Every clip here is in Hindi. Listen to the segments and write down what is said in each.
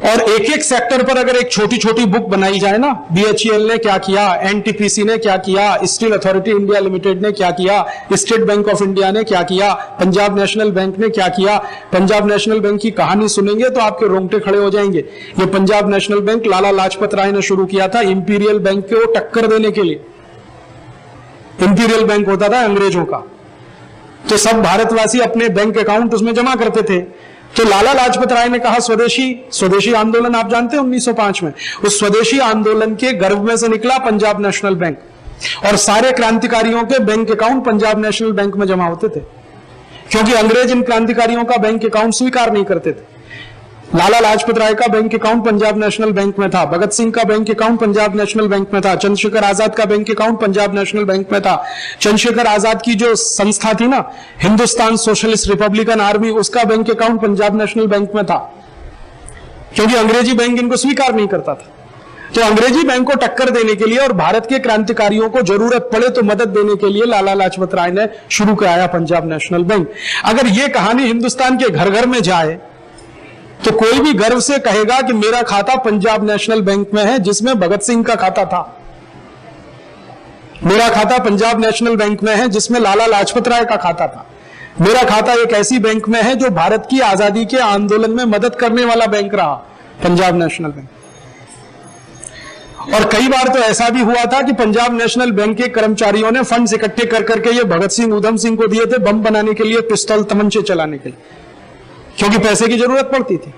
और एक एक सेक्टर पर अगर एक छोटी छोटी बुक बनाई जाए ना, BHEL ने क्या किया, NTPC ने क्या किया, स्टील अथॉरिटी इंडिया लिमिटेड ने क्या किया, स्टेट बैंक ऑफ इंडिया ने क्या किया, पंजाब नेशनल बैंक ने क्या किया। पंजाब नेशनल बैंक की कहानी सुनेंगे तो आपके रोंगटे खड़े हो जाएंगे। ये पंजाब नेशनल बैंक लाला लाजपत राय ने शुरू किया था इंपीरियल बैंक को टक्कर देने के लिए। इंपीरियल बैंक होता था अंग्रेजों का, तो सब भारतवासी अपने बैंक अकाउंट उसमें जमा करते थे। तो लाला लाजपत राय ने कहा स्वदेशी आंदोलन आप जानते हैं 1905 में, उस स्वदेशी आंदोलन के गर्भ में से निकला पंजाब नेशनल बैंक, और सारे क्रांतिकारियों के bank account Punjab national bank में जमा होते थे, क्योंकि अंग्रेज इन क्रांतिकारियों का बैंक अकाउंट स्वीकार नहीं करते थे। लाला लाजपत राय का bank account Punjab national bank में था, भगत सिंह का bank account Punjab national bank में था, चंद्रशेखर आजाद का bank account Punjab national bank में था। चंद्रशेखर आजाद की जो संस्था थी ना, हिंदुस्तान सोशलिस्ट रिपब्लिकन आर्मी, उसका bank account Punjab national bank में था, क्योंकि अंग्रेजी बैंक इनको स्वीकार नहीं करता था। तो अंग्रेजी बैंक को टक्कर देने के लिए और भारत के क्रांतिकारियों को जरूरत पड़े तो मदद देने के लिए लाला लाजपत राय ने शुरू कराया पंजाब नेशनल बैंक। अगर यह कहानी हिंदुस्तान के घर घर में जाए तो कोई भी गर्व से कहेगा कि मेरा खाता पंजाब नेशनल बैंक में है जिसमें भगत सिंह का खाता था, मेरा खाता पंजाब नेशनल बैंक में है जिसमें लाला लाजपत राय का खाता था, मेरा खाता एक ऐसी बैंक में है जो भारत की आजादी के आंदोलन में मदद करने वाला बैंक रहा, पंजाब नेशनल बैंक। और कई बार तो ऐसा भी हुआ था कि पंजाब नेशनल बैंक के कर्मचारियों ने फंड्स इकट्ठे कर करके ये भगत सिंह उधम सिंह को दिए थे बम बनाने के लिए, पिस्तौल तमंचे चलाने के लिए, क्योंकि पैसे की जरूरत पड़ती थी।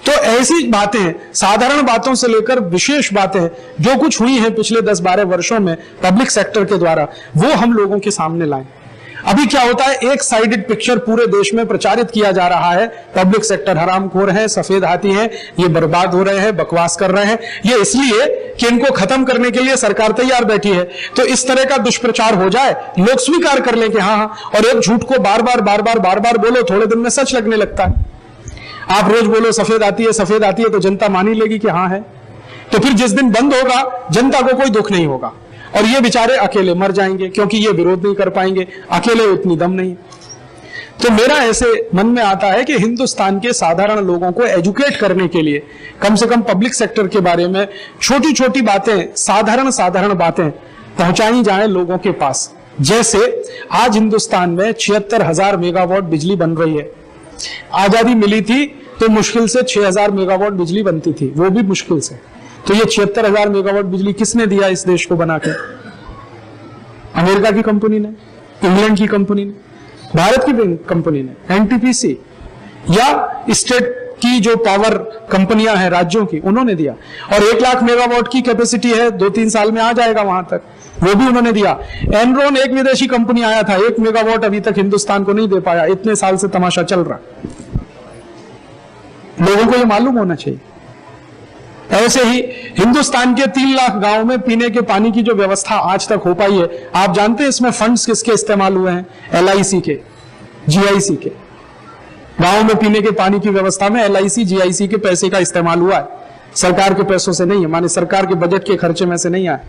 तो ऐसी बातें, साधारण बातों से लेकर विशेष बातें जो कुछ हुई हैं पिछले 10-12 वर्षों में पब्लिक सेक्टर के द्वारा, वो हम लोगों के सामने लाएं। अभी क्या होता है, एक साइडेड पिक्चर पूरे देश में प्रचारित किया जा रहा है, पब्लिक सेक्टर हरामखोर है, सफेद हाथी है, ये बर्बाद हो रहे हैं, बकवास कर रहे हैं। ये इसलिए कि इनको खत्म करने के लिए सरकार तैयार बैठी है। तो इस तरह का दुष्प्रचार हो जाए, लोग स्वीकार कर लें कि हाँ हाँ, और एक झूठ को बार बार बोलो, थोड़े दिन में सच लगने लगता है। आप रोज बोलो सफेद आती है, तो जनता मान ही लेगी कि हाँ है। तो फिर जिस दिन बंद होगा जनता को कोई दुख नहीं होगा, और ये बेचारे अकेले मर जाएंगे, क्योंकि ये विरोध नहीं कर पाएंगे, अकेले उतनी दम नहीं। तो मेरा ऐसे मन में आता है कि हिंदुस्तान के साधारण लोगों को एजुकेट करने के लिए कम से कम पब्लिक सेक्टर के बारे में छोटी छोटी बातें, साधारण बातें पहुंचाई जाएं लोगों के पास। जैसे आज हिंदुस्तान में 76,000 मेगावाट बिजली बन रही है। आजादी मिली थी तो मुश्किल से 6,000 मेगावाट बिजली बनती थी, वो भी मुश्किल से। तो ये 76,000 मेगावाट बिजली किसने दिया इस देश को बनाकर? अमेरिका की कंपनी ने, इंग्लैंड की कंपनी ने, भारत की कंपनी ने, NTPC या स्टेट की जो पावर कंपनियां हैं राज्यों की, उन्होंने दिया। और 1 लाख मेगावाट की कैपेसिटी है, 2-3 साल में आ जाएगा वहां तक, वो भी उन्होंने दिया। एनरॉन एक विदेशी कंपनी आया था, 1 मेगावाट अभी तक हिंदुस्तान को नहीं दे पाया। इतने साल से तमाशा चल रहा, लोगों को ये मालूम होना चाहिए। ऐसे ही हिंदुस्तान के 3 लाख गांव में पीने के पानी की जो व्यवस्था आज तक हो पाई है, आप जानते हैं इसमें फंड्स किसके इस्तेमाल हुए हैं? LIC के, GIC के। गांव में पीने के पानी की व्यवस्था में LIC, GIC के पैसे का इस्तेमाल हुआ है, सरकार के पैसों से नहीं है, माने सरकार के बजट के खर्चे में से नहीं आए।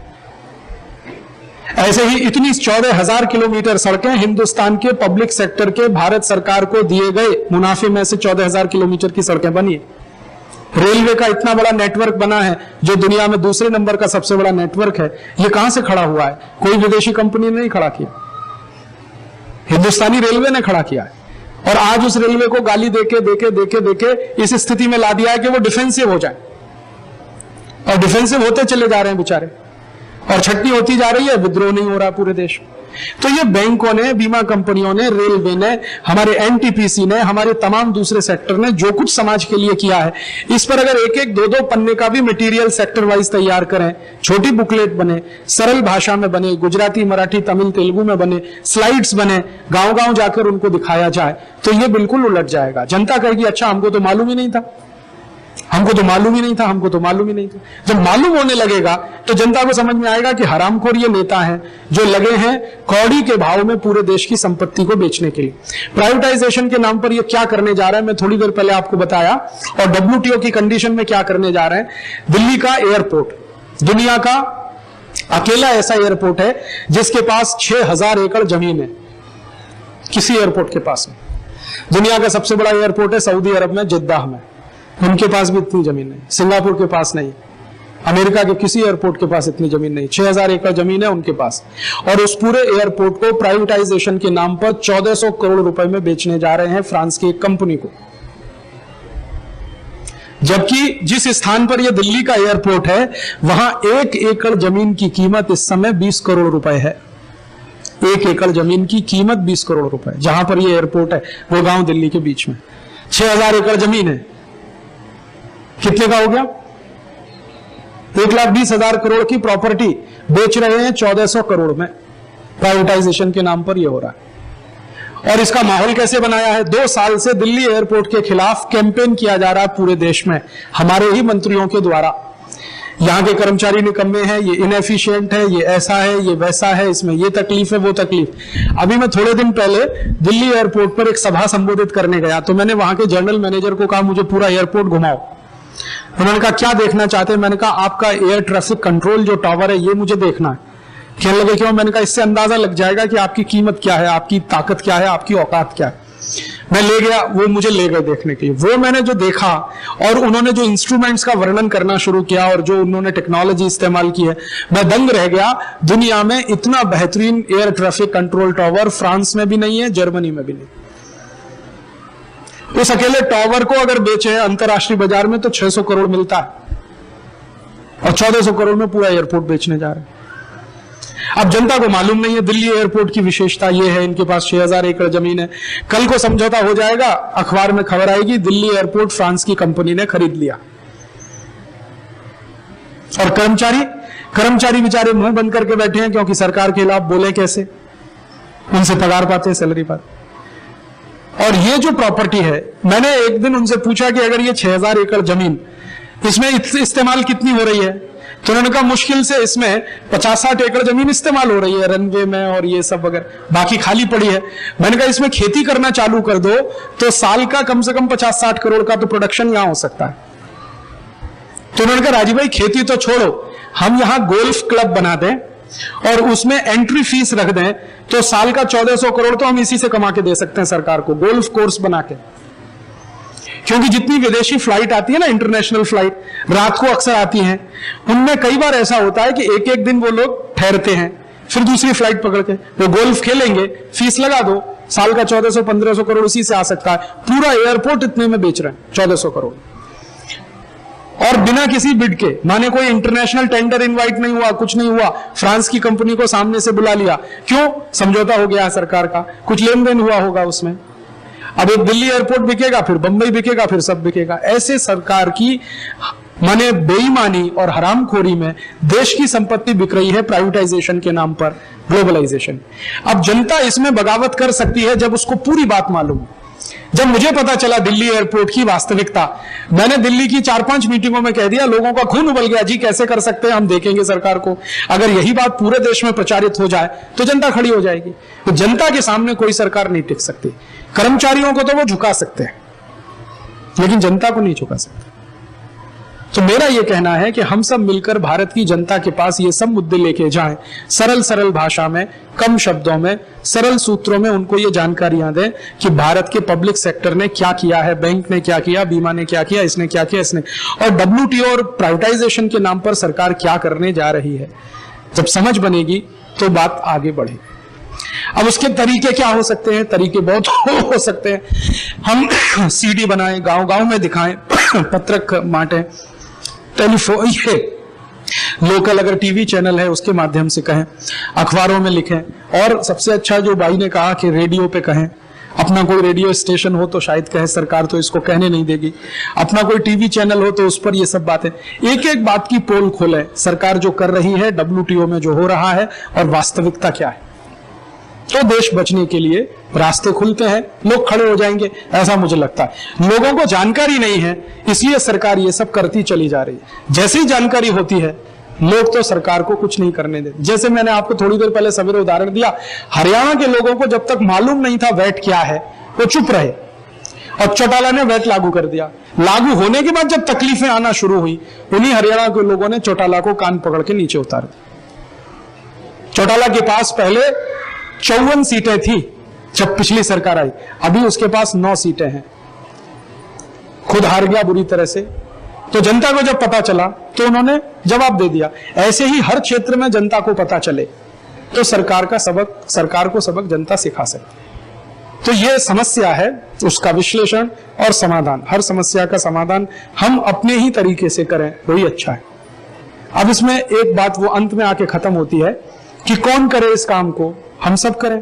ऐसे ही इतनी 14,000 किलोमीटर सड़कें हिंदुस्तान के पब्लिक सेक्टर के भारत सरकार को दिए गए मुनाफे में से 14,000 किलोमीटर की सड़कें बनी है। रेलवे का इतना बड़ा नेटवर्क बना है जो दुनिया में दूसरे नंबर का सबसे बड़ा नेटवर्क है। ये कहां से खड़ा हुआ है? कोई विदेशी कंपनी ने नहीं खड़ा किया, हिंदुस्तानी रेलवे ने खड़ा किया है। और आज उस रेलवे को गाली देके इस स्थिति में ला दिया है कि वो डिफेंसिव हो जाए, और डिफेंसिव होते चले जा रहे हैं बेचारे, और छटनी होती जा रही है, विद्रोह नहीं हो रहा पूरे देश में। तो ये बैंकों ने, बीमा कंपनियों ने, रेलवे ने, हमारे NTPC ने, हमारे तमाम दूसरे सेक्टर ने जो कुछ समाज के लिए किया है, इस पर अगर 1-1, 2-2 पन्ने का भी मटेरियल सेक्टर वाइज तैयार करें, छोटी बुकलेट बने, सरल भाषा में बने, गुजराती, मराठी, तमिल, तेलुगु में बने, स्लाइड्स बने, गांव-गांव जाकर उनको दिखाया जाए, तो ये बिल्कुल उलट जाएगा। जनता कहेगी अच्छा हमको तो मालूम ही नहीं था, हमको तो मालूम ही नहीं था, हमको तो मालूम ही नहीं था। जब मालूम होने लगेगा तो जनता को समझ में आएगा कि हरामखोर ये नेता हैं जो लगे हैं कौड़ी के भाव में पूरे देश की संपत्ति को बेचने के लिए। प्राइवेटाइजेशन के नाम पर ये क्या करने जा रहे हैं, मैं थोड़ी देर पहले आपको बताया। और WTO की कंडीशन में क्या करने जा रहे हैं? दिल्ली का एयरपोर्ट दुनिया का अकेला ऐसा एयरपोर्ट है जिसके पास 6,000 एकड़ जमीन है, किसी एयरपोर्ट के पास नहीं। दुनिया का सबसे बड़ा एयरपोर्ट है सऊदी अरब में, जिद्दाह में, उनके पास भी इतनी जमीन नहीं, सिंगापुर के पास नहीं, अमेरिका के किसी एयरपोर्ट के पास इतनी जमीन नहीं। 6000 एकड़ जमीन है उनके पास, और उस पूरे एयरपोर्ट को प्राइवेटाइजेशन के नाम पर 1400 करोड़ रुपए में बेचने जा रहे हैं फ्रांस की एक कंपनी को। जबकि जिस स्थान पर यह दिल्ली का एयरपोर्ट है वहां 1 एकड़ जमीन की कीमत इस समय 20 करोड़ रुपए है। 1 एकड़ जमीन की कीमत 20 करोड़ रुपए, जहां पर यह एयरपोर्ट है वो गांव दिल्ली के बीच में। 6000 एकड़ जमीन है, कितने का हो गया? 1,20,000 करोड़ की प्रॉपर्टी बेच रहे हैं 1400 करोड़ में। प्राइवेटाइजेशन के नाम पर यह हो रहा है। और इसका माहौल कैसे बनाया है? 2 साल से दिल्ली एयरपोर्ट के खिलाफ कैंपेन किया जा रहा है पूरे देश में, हमारे ही मंत्रियों के द्वारा। यहां के कर्मचारी निकम्मे हैं, ये इनएफिशिएंट है, ये ऐसा है, ये वैसा है, इसमें ये तकलीफ है, वो तकलीफ। अभी मैं थोड़े दिन पहले दिल्ली एयरपोर्ट पर एक सभा संबोधित करने गया, तो मैंने वहां के जनरल मैनेजर को कहा मुझे पूरा एयरपोर्ट घुमाओ। उन्होंने कहा क्या देखना चाहते हैं? मैंने कहा आपका एयर ट्रैफिक कंट्रोल जो टावर है ये मुझे देखना है। कहने लगे क्यों? मैंने कहा इससे अंदाजा लग जाएगा कि आपकी कीमत क्या है, आपकी ताकत क्या है, आपकी औकात क्या है। मैं ले गया, वो मुझे ले गए देखने के लिए। वो मैंने जो देखा और उन्होंने जो इंस्ट्रूमेंट्स का वर्णन करना शुरू किया और जो उन्होंने टेक्नोलॉजी इस्तेमाल की है, मैं दंग रह गया। दुनिया में इतना बेहतरीन air traffic control tower France में भी नहीं है, जर्मनी में भी नहीं। उस अकेले टावर को अगर बेचे अंतरराष्ट्रीय बाजार में तो 600 करोड़ मिलता है, और 1400 करोड़ में पूरा एयरपोर्ट बेचने जा रहे हैं। अब जनता को मालूम नहीं है दिल्ली एयरपोर्ट की विशेषता यह है, इनके पास 6000 एकड़ जमीन है। कल को समझौता हो जाएगा, अखबार में खबर आएगी दिल्ली एयरपोर्ट फ्रांस की कंपनी ने खरीद लिया। और कर्मचारी बेचारे मुंह बंद करके बैठे हैं, क्योंकि सरकार के खिलाफ बोले कैसे, उनसे पगार पाते हैं, सैलरी पाते। और ये जो प्रॉपर्टी है, मैंने एक दिन उनसे पूछा कि अगर ये 6000 एकड़ जमीन, इसमें इस्तेमाल कितनी हो रही है? तो उन्होंने कहा मुश्किल से इसमें 50-60 एकड़ जमीन इस्तेमाल हो रही है रनवे में और ये सब वगैरह, बाकी खाली पड़ी है। मैंने कहा इसमें खेती करना चालू कर दो तो साल का कम से कम 50-60 करोड़ का तो प्रोडक्शन यहां हो सकता है। तो उन्होंने कहा राजीव भाई खेती तो छोड़ो, हम यहां गोल्फ क्लब बना दें और उसमें एंट्री फीस रख दें तो साल का 1400 करोड़ तो हम इसी से कमा के दे सकते हैं सरकार को, गोल्फ कोर्स बना के। क्योंकि जितनी विदेशी फ्लाइट आती है ना, इंटरनेशनल फ्लाइट रात को अक्सर आती हैं, उनमें कई बार ऐसा होता है कि एक एक दिन वो लोग ठहरते हैं, फिर दूसरी फ्लाइट पकड़ के वो गोल्फ खेलेंगे, फीस लगा दो, साल का 1400-1500 करोड़ उसी से आ सकता है। पूरा एयरपोर्ट इतने में बेच रहे हैं, 1400 करोड़, और बिना किसी बिड के। माने कोई इंटरनेशनल टेंडर इनवाइट नहीं हुआ, कुछ नहीं हुआ, फ्रांस की कंपनी को सामने से बुला लिया। क्यों? समझौता हो गया सरकार का, कुछ लेन देन हुआ होगा उसमें। अब एक दिल्ली एयरपोर्ट बिकेगा, फिर बंबई बिकेगा, फिर सब बिकेगा। ऐसे सरकार की माने बेईमानी और हरामखोरी में देश की संपत्ति बिक रही है प्राइवेटाइजेशन के नाम पर, ग्लोबलाइजेशन। अब जनता इसमें बगावत कर सकती है जब उसको पूरी बात मालूम। जब मुझे पता चला दिल्ली एयरपोर्ट की वास्तविकता, मैंने दिल्ली की 4-5 मीटिंगों में कह दिया, लोगों का खून उबल गया, जी कैसे कर सकते हैं, हम देखेंगे सरकार को। अगर यही बात पूरे देश में प्रचारित हो जाए तो जनता खड़ी हो जाएगी। तो जनता के सामने कोई सरकार नहीं टिक सकती। कर्मचारियों को तो वो झुका सकते हैं, लेकिन जनता को नहीं झुका सकते। तो मेरा यह कहना है कि हम सब मिलकर भारत की जनता के पास ये सब मुद्दे लेके जाएं, सरल सरल भाषा में, कम शब्दों में, सरल सूत्रों में उनको ये जानकारियां दें कि भारत के पब्लिक सेक्टर ने क्या किया है, बैंक ने क्या किया, बीमा ने क्या किया, इसने क्या किया, इसने, और WTO और प्राइवेटाइजेशन के नाम पर सरकार क्या करने जा रही है। जब समझ बनेगी तो बात आगे बढ़ेगी। अब उसके तरीके क्या हो सकते हैं? तरीके बहुत हो सकते हैं। हम CD बनाएं, गांव गांव में दिखाएं, पत्रक बांटें, टेलीफोन, ये लोकल अगर टीवी चैनल है उसके माध्यम से कहें, अखबारों में लिखें, और सबसे अच्छा जो भाई ने कहा कि रेडियो पे कहें। अपना कोई रेडियो स्टेशन हो तो शायद कहे, सरकार तो इसको कहने नहीं देगी। अपना कोई टीवी चैनल हो तो उस पर ये सब बातें, एक एक बात की पोल खोले, सरकार जो कर रही है, WTO में जो हो रहा है और वास्तविकता क्या है। तो देश बचने के लिए रास्ते खुलते हैं, लोग खड़े हो जाएंगे, ऐसा मुझे लगता है। लोगों को जानकारी नहीं है, इसलिए सरकार ये सब करती चली जा रही है। जैसे ही जानकारी होती है, लोग तो सरकार को कुछ नहीं करने देते। जैसे मैंने आपको थोड़ी देर पहले सवेरे उदाहरण दिया, हरियाणा के लोगों को जब तक मालूम नहीं था वैट क्या है, वो चुप रहे, और चौटाला ने वैट लागू कर दिया। लागू होने के बाद जब तकलीफें आना शुरू हुई, उन्हीं हरियाणा के लोगों ने चौटाला को कान पकड़ के नीचे उतार दिया। चौटाला के पास पहले 54 सीटें थी जब पिछली सरकार आई, अभी उसके पास 9 सीटें हैं। खुद हार गया बुरी तरह से। तो जनता को जब पता चला तो उन्होंने जवाब दे दिया। ऐसे ही हर क्षेत्र में जनता को पता चले तो सरकार को सबक जनता सिखा सकती है। तो ये समस्या है, उसका विश्लेषण और समाधान, हर समस्या का समाधान हम अपने ही तरीके से करें वही अच्छा है। अब इसमें एक बात वो अंत में आके खत्म होती है कि कौन करे इस काम को, हम सब करें।